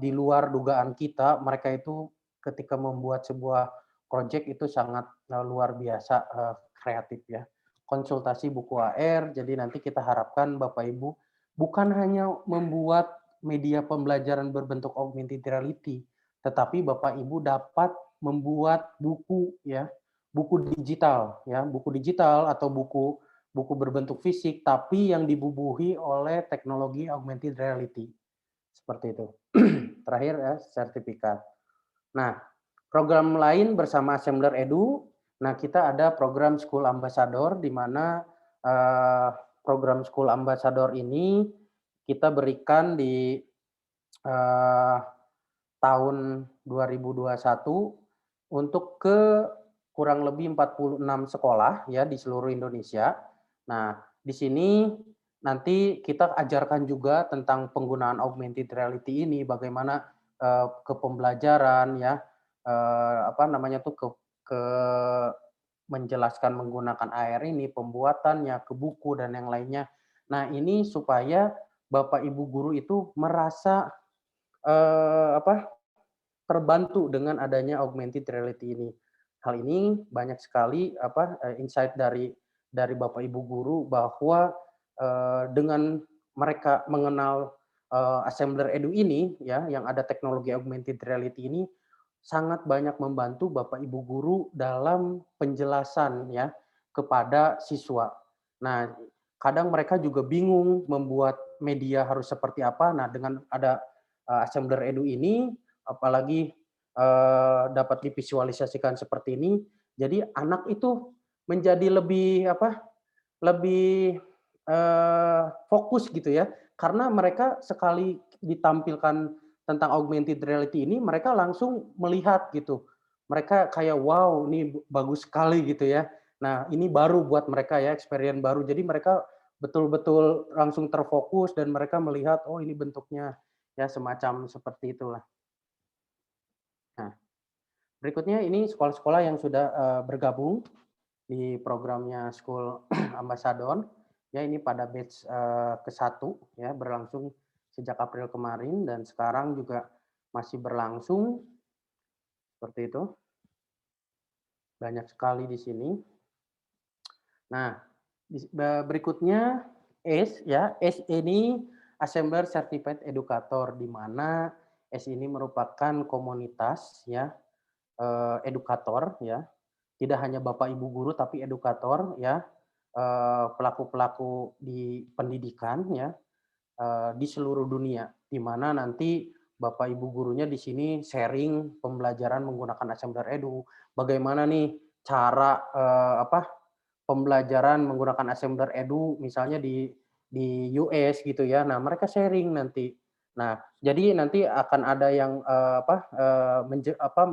di luar dugaan kita, mereka itu ketika membuat sebuah proyek itu sangat luar biasa kreatif ya. Konsultasi buku AR, jadi nanti kita harapkan Bapak Ibu bukan hanya membuat media pembelajaran berbentuk augmented reality, tetapi Bapak Ibu dapat membuat buku ya, buku digital ya, buku digital atau buku berbentuk fisik tapi yang dibubuhi oleh teknologi augmented reality. Seperti itu. Terakhir ya, sertifikat. Nah, program lain bersama Assembler Edu, nah kita ada program School Ambassador di mana program School Ambassador ini kita berikan di tahun 2021 untuk ke kurang lebih 46 sekolah ya di seluruh Indonesia. Nah, di sini nanti kita ajarkan juga tentang penggunaan augmented reality ini, bagaimana ke pembelajaran ya, ke menjelaskan menggunakan AR ini, pembuatannya, ke buku dan yang lainnya. Nah, ini supaya Bapak Ibu guru itu merasa terbantu dengan adanya augmented reality ini. Hal ini banyak sekali insight dari Bapak Ibu guru bahwa dengan mereka mengenal Assembler Edu ini ya, yang ada teknologi augmented reality ini, sangat banyak membantu Bapak Ibu guru dalam penjelasan ya kepada siswa. Nah, kadang mereka juga bingung membuat media harus seperti apa. Nah, dengan ada Assembler Edu ini, apalagi dapat divisualisasikan seperti ini, jadi anak itu menjadi lebih lebih fokus gitu ya, karena mereka sekali ditampilkan tentang augmented reality ini, mereka langsung melihat gitu. Mereka kayak, wow, ini bagus sekali gitu ya. Nah, ini baru buat mereka ya, experience baru. Jadi mereka betul-betul langsung terfokus dan mereka melihat, oh ini bentuknya ya semacam seperti itulah. Nah, berikutnya ini sekolah-sekolah yang sudah bergabung di programnya School Ambassador. Ya, ini pada batch ke-1 ya, berlangsung sejak April kemarin dan sekarang juga masih berlangsung seperti itu. Banyak sekali di sini. Nah, berikutnya ACE ya. ACE ini Assembler Certified Educator, di mana ACE ini merupakan komunitas ya edukator ya. Tidak hanya Bapak Ibu guru tapi edukator ya, pelaku-pelaku di pendidikan ya, di seluruh dunia, di mana nanti Bapak Ibu gurunya di sini sharing pembelajaran menggunakan Assembler Edu, bagaimana nih cara pembelajaran menggunakan Assembler Edu misalnya di US gitu ya. Nah, mereka sharing nanti. Nah, jadi nanti akan ada yang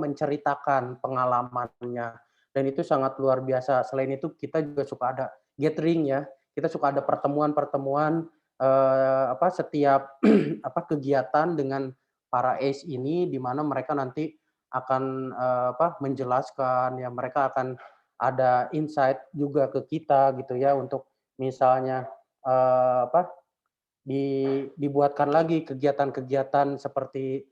menceritakan pengalamannya dan itu sangat luar biasa. Selain itu kita juga suka ada gathering ya. Kita suka ada pertemuan-pertemuan setiap kegiatan dengan para ACE ini, di mana mereka nanti akan menjelaskan ya, mereka akan ada insight juga ke kita gitu ya, untuk misalnya dibuatkan lagi kegiatan-kegiatan seperti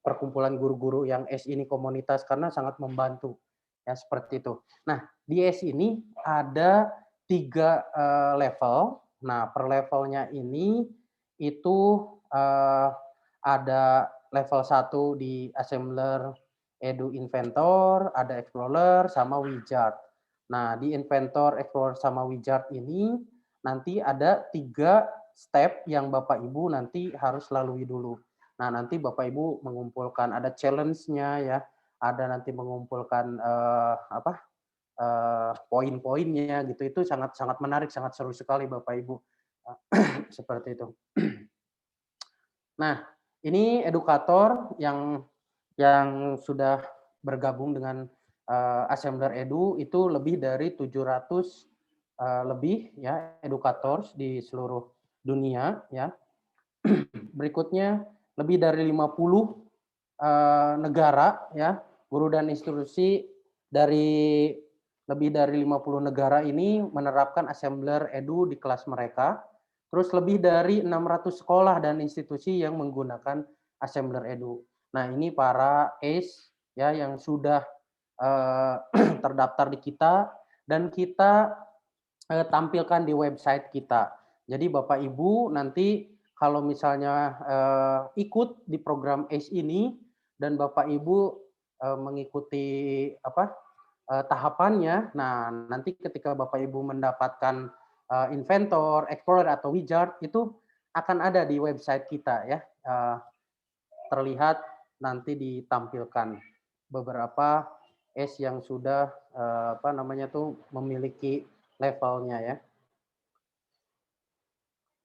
perkumpulan guru-guru yang ACE ini komunitas, karena sangat membantu ya seperti itu. Nah, di ACE ini ada 3 level. Nah, per levelnya ini itu ada level 1 di Assembler Edu Inventor, ada Explorer, sama Wizard. Nah, di Inventor, Explorer, sama Wizard ini nanti ada 3 step yang Bapak Ibu nanti harus lalui dulu. Nah, nanti Bapak Ibu mengumpulkan, ada challenge-nya ya, ada nanti mengumpulkan poin-poinnya gitu. Itu sangat sangat menarik, sangat seru sekali Bapak Ibu. Seperti itu. Nah, ini edukator yang sudah bergabung dengan Assembler Edu itu lebih dari 700 lebih ya edukator di seluruh dunia ya. Berikutnya lebih dari 50 negara ya, guru dan institusi dari lebih dari 50 negara ini menerapkan Assembler Edu di kelas mereka. Terus lebih dari 600 sekolah dan institusi yang menggunakan Assembler Edu. Nah, ini para ACE ya yang sudah terdaftar di kita dan kita tampilkan di website kita. Jadi Bapak Ibu nanti kalau misalnya ikut di program ACE ini dan Bapak Ibu mengikuti tahapannya, nah nanti ketika Bapak Ibu mendapatkan Inventor, Explorer atau Wizard itu akan ada di website kita ya, terlihat nanti ditampilkan beberapa ACE yang sudah memiliki levelnya ya.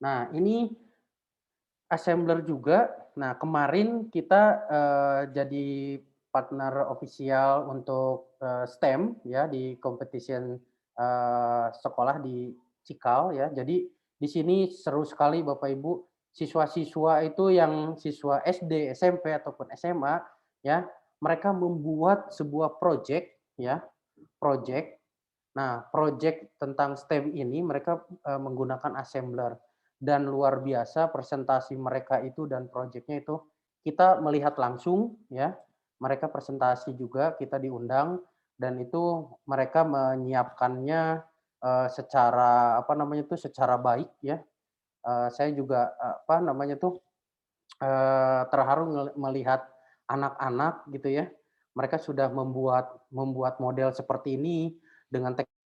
Nah, ini Assembler juga. Nah, kemarin kita jadi partner official untuk STEM ya di competition sekolah di Cikal ya. Jadi di sini seru sekali Bapak Ibu, siswa-siswa itu yang siswa SD, SMP ataupun SMA ya, mereka membuat sebuah project ya, project. Nah, project tentang STEM ini mereka menggunakan Assembler. Dan luar biasa presentasi mereka itu dan proyeknya itu kita melihat langsung ya, mereka presentasi juga, kita diundang dan itu mereka menyiapkannya secara secara baik ya. Saya juga terharu melihat anak-anak gitu ya, mereka sudah membuat model seperti ini dengan teknologi